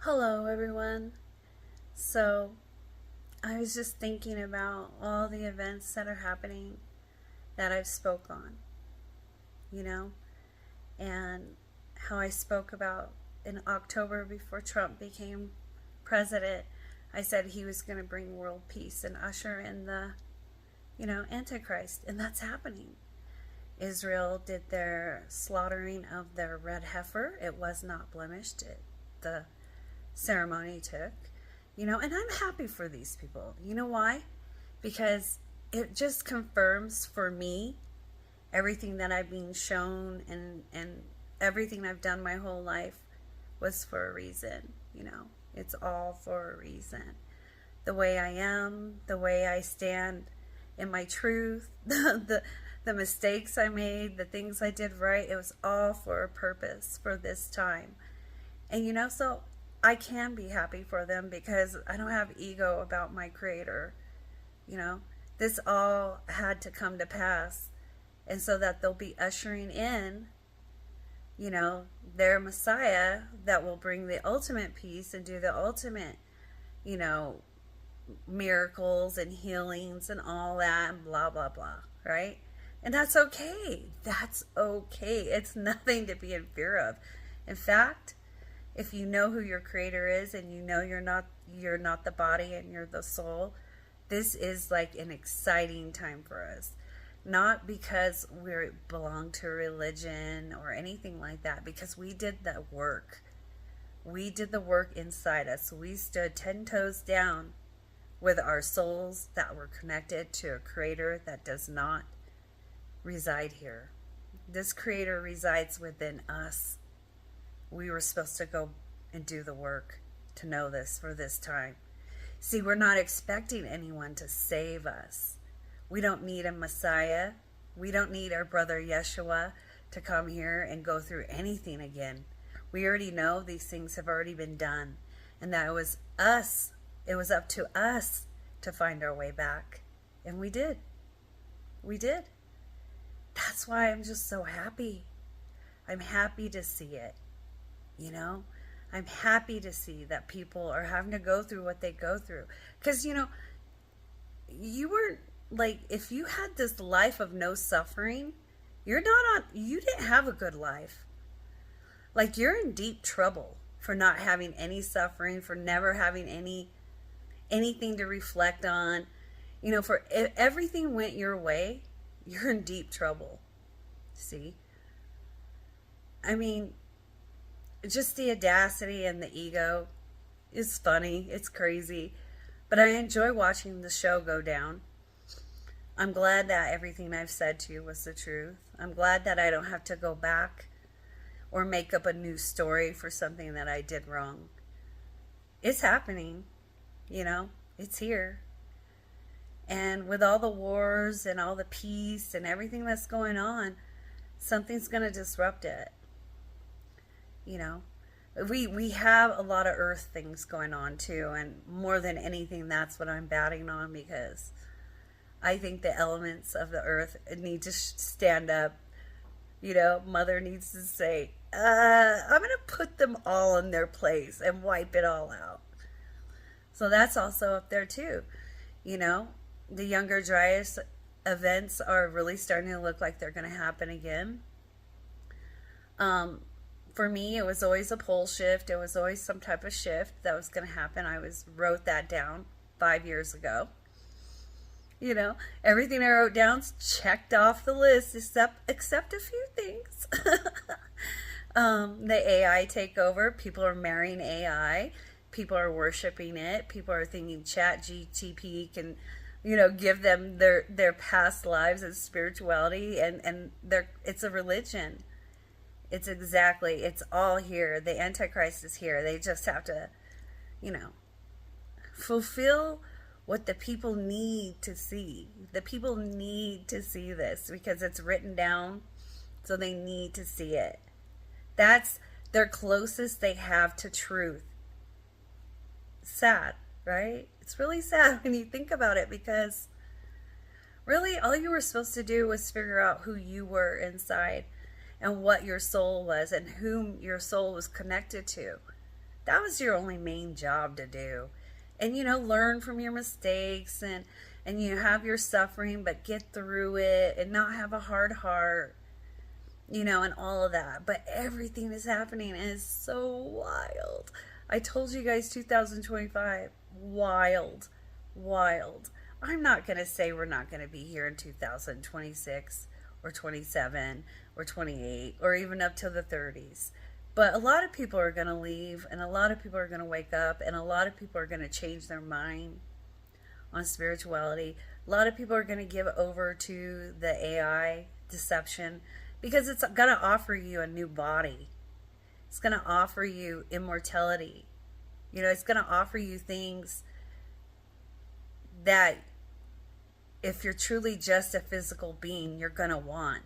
Hello, everyone. So, I was just thinking about all the events that are happening that I've spoke on, you know, and how I spoke about in October before Trump became president. I said he was going to bring world peace and usher in the, Antichrist, and that's happening. Israel did their slaughtering of their red heifer. It was not blemished. The ceremony took, and I'm happy for these people. You know why? Because it just confirms for me everything that I've been shown, and everything I've done my whole life was for a reason. It's all for a reason. The way I am, the way I stand in my truth, the mistakes I made, the things I did right, it was all for a purpose for this time. And so I can be happy for them because I don't have ego about my creator. You know, this all had to come to pass. And so that they'll be ushering in, their Messiah that will bring the ultimate peace and do the ultimate, you know, miracles and healings and all that and blah, blah, blah, right? And that's okay. That's okay. It's nothing to be in fear of. In fact, if you know who your creator is and you know you're not the body and you're the soul, this is like an exciting time for us. Not because we belong to a religion or anything like that, because we did that work. We did the work inside us. We stood 10 toes down with our souls that were connected to a creator that does not reside here. This creator resides within us. We were supposed to go and do the work to know this for this time. See, we're not expecting anyone to save us. We don't need a Messiah. We don't need our brother Yeshua to come here and go through anything again. We already know these things have already been done, and that it was us. It was up to us to find our way back. And we did. We did. That's why I'm just so happy. I'm happy to see it. I'm happy to see that people are having to go through what they go through. Because, you weren't, like, if you had this life of no suffering, you didn't have a good life. Like, you're in deep trouble for not having any suffering, for never having anything to reflect on. For if everything went your way, you're in deep trouble. See? I mean, just the audacity and the ego is funny. It's crazy. But I enjoy watching the show go down. I'm glad that everything I've said to you was the truth. I'm glad that I don't have to go back or make up a new story for something that I did wrong. It's happening. It's here. And with all the wars and all the peace and everything that's going on, something's going to disrupt it. We have a lot of earth things going on too, and more than anything, that's what I'm batting on, because I think the elements of the earth need to stand up. Mother needs to say, I'm going to put them all in their place and wipe it all out. So that's also up there too. The Younger Dryas events are really starting to look like they're going to happen again. For me, it was always a pole shift. It was always some type of shift that was going to happen. I wrote that down 5 years ago. Everything I wrote down checked off the list except a few things. The AI takeover. People are marrying AI. People are worshiping it. People are thinking ChatGPT can, give them their past lives and spirituality, and it's a religion. It's all here. The Antichrist is here. They just have to, fulfill what the people need to see. The people need to see this because it's written down, so they need to see it. That's their closest they have to truth. Sad, right? It's really sad when you think about it, because really all you were supposed to do was figure out who you were inside and what your soul was and whom your soul was connected to. That was your only main job to do. And learn from your mistakes, and have your suffering, but get through it and not have a hard heart, and all of that. But everything is happening and it's so wild. I told you guys 2025, wild, wild. I'm not going to say we're not going to be here in 2026 or 27 or 28 or even up to the 30s. But a lot of people are going to leave, and a lot of people are going to wake up, and a lot of people are going to change their mind on spirituality. A lot of people are going to give over to the AI deception because it's going to offer you a new body. It's going to offer you immortality. It's going to offer you things that if you're truly just a physical being, you're going to want.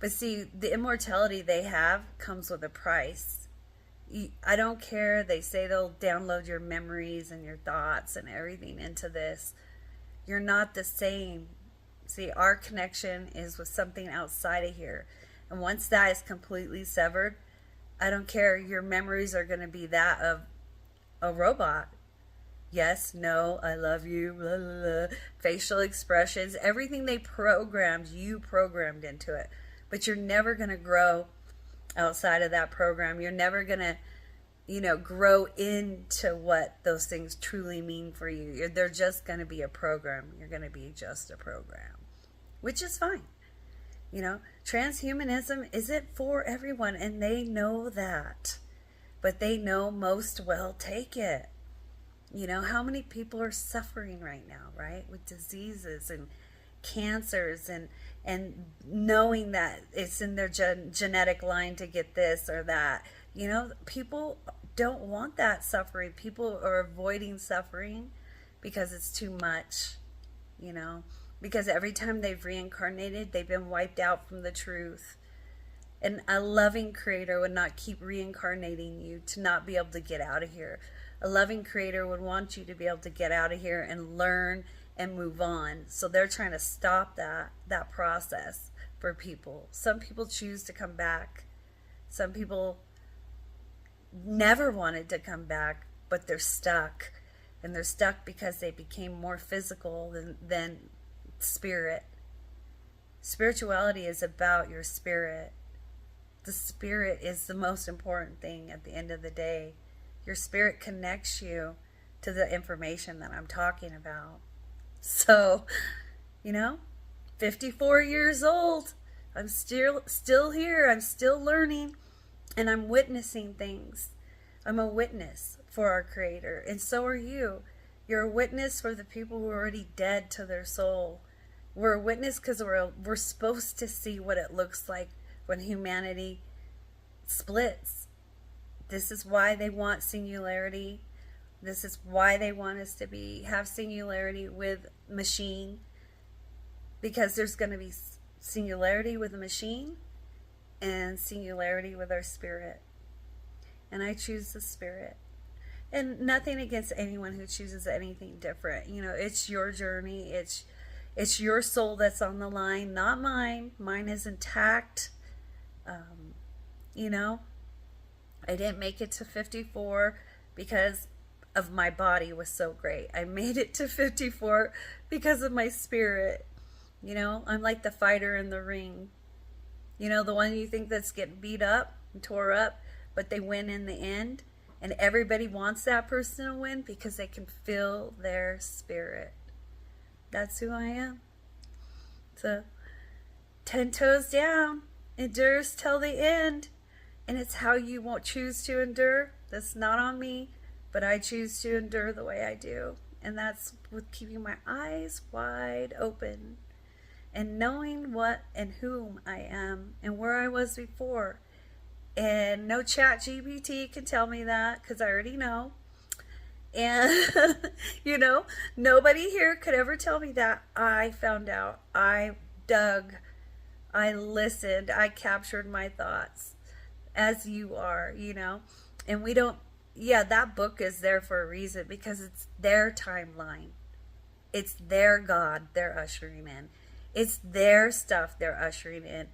But see, the immortality they have comes with a price. I don't care. They say they'll download your memories and your thoughts and everything into this. You're not the same. See, our connection is with something outside of here. And once that is completely severed, I don't care. Your memories are going to be that of a robot. Yes, no, I love you, blah, blah, blah. Facial expressions, everything they programmed, you programmed into it. But you're never going to grow outside of that program. You're never going to, grow into what those things truly mean for you. They're just going to be a program. You're going to be just a program, which is fine. Transhumanism isn't for everyone, and they know that. But they know most will take it. How many people are suffering right now, right? With diseases and cancers and knowing that it's in their genetic line to get this or that. People don't want that suffering. People are avoiding suffering because it's too much, because every time they've reincarnated, they've been wiped out from the truth. And a loving creator would not keep reincarnating you to not be able to get out of here. A loving creator would want you to be able to get out of here and learn and move on. So they're trying to stop that process for people. Some people choose to come back. Some people never wanted to come back, but they're stuck. And they're stuck because they became more physical than spirit. Spirituality is about your spirit. The spirit is the most important thing at the end of the day. Your spirit connects you to the information that I'm talking about. So, 54 years old. I'm still here. I'm still learning, and I'm witnessing things. I'm a witness for our Creator, and so are you. You're a witness for the people who are already dead to their soul. We're a witness because we're supposed to see what it looks like when humanity splits. This is why they want singularity. This is why they want us to have singularity with machine, because there's going to be singularity with the machine and singularity with our spirit. And I choose the spirit. And nothing against anyone who chooses anything different. It's your journey. It's your soul that's on the line, not mine. Mine is intact. I didn't make it to 54 because of my body was so great. I made it to 54 because of my spirit. I'm like the fighter in the ring. The one you think that's getting beat up and tore up, but they win in the end. And everybody wants that person to win because they can feel their spirit. That's who I am. So, 10 toes down, endures till the end. And it's how you won't choose to endure. That's not on me, but I choose to endure the way I do. And that's with keeping my eyes wide open and knowing what and whom I am and where I was before. And no ChatGPT can tell me that because I already know. And, nobody here could ever tell me that. I found out. I dug. I listened. I captured my thoughts. As you are, and we don't, that book is there for a reason because it's their timeline. It's their God they're ushering in. It's their stuff they're ushering in.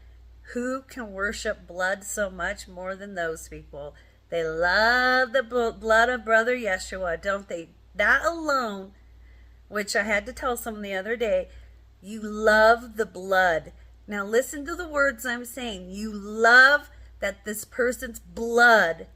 Who can worship blood so much more than those people? They love the blood of Brother Yeshua, don't they? That alone, which I had to tell someone the other day, you love the blood. Now listen to the words I'm saying. You love that this person's blood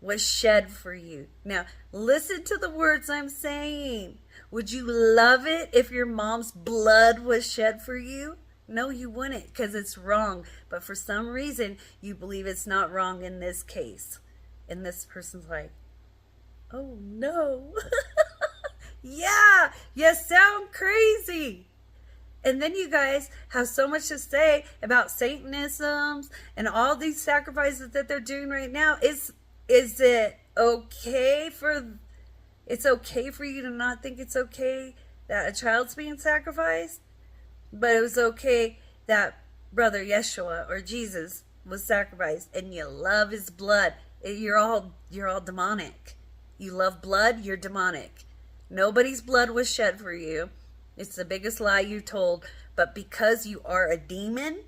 was shed for you. Now listen to the words I'm saying. Would you love it if your mom's blood was shed for you? No, you wouldn't, because it's wrong. But for some reason, you believe it's not wrong in this case. And this person's like, oh no. Yeah, you sound crazy. And then you guys have so much to say about Satanisms and all these sacrifices that they're doing right now. Is it okay it's okay for you to not think it's okay that a child's being sacrificed? But it was okay that Brother Yeshua or Jesus was sacrificed, and you love his blood. You're all demonic. You love blood, you're demonic. Nobody's blood was shed for you. It's the biggest lie you told. But because you are a demon,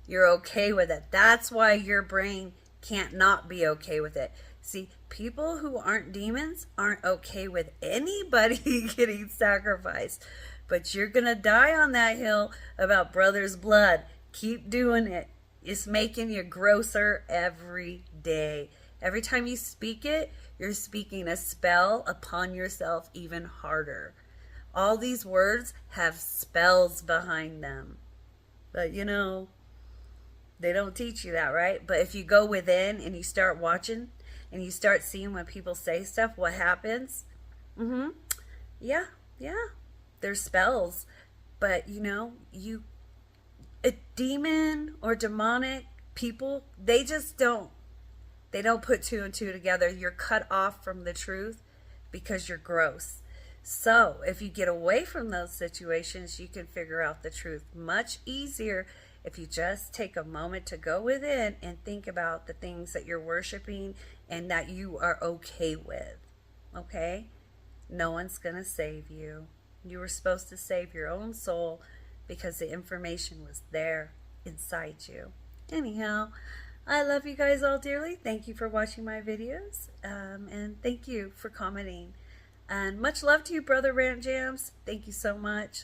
you're okay with it. That's why your brain can't not be okay with it. See, people who aren't demons aren't okay with anybody getting sacrificed. But you're going to die on that hill about brother's blood. Keep doing it. It's making you grosser every day. Every time you speak it, you're speaking a spell upon yourself even harder. All these words have spells behind them. But you know, they don't teach you that, right? But if you go within and you start watching and you start seeing when people say stuff, what happens? Yeah. There's spells. But you know, a demon or demonic people, they don't put two and two together. You're cut off from the truth because you're gross. So if you get away from those situations, you can figure out the truth much easier if you just take a moment to go within and think about the things that you're worshiping and that you are okay with. Okay? No one's going to save you. You were supposed to save your own soul because the information was there inside you. Anyhow, I love you guys all dearly. Thank you for watching my videos. And thank you for commenting. And much love to you, Brother Rant Jams. Thank you so much.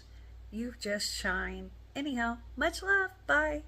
You just shine. Anyhow, much love. Bye.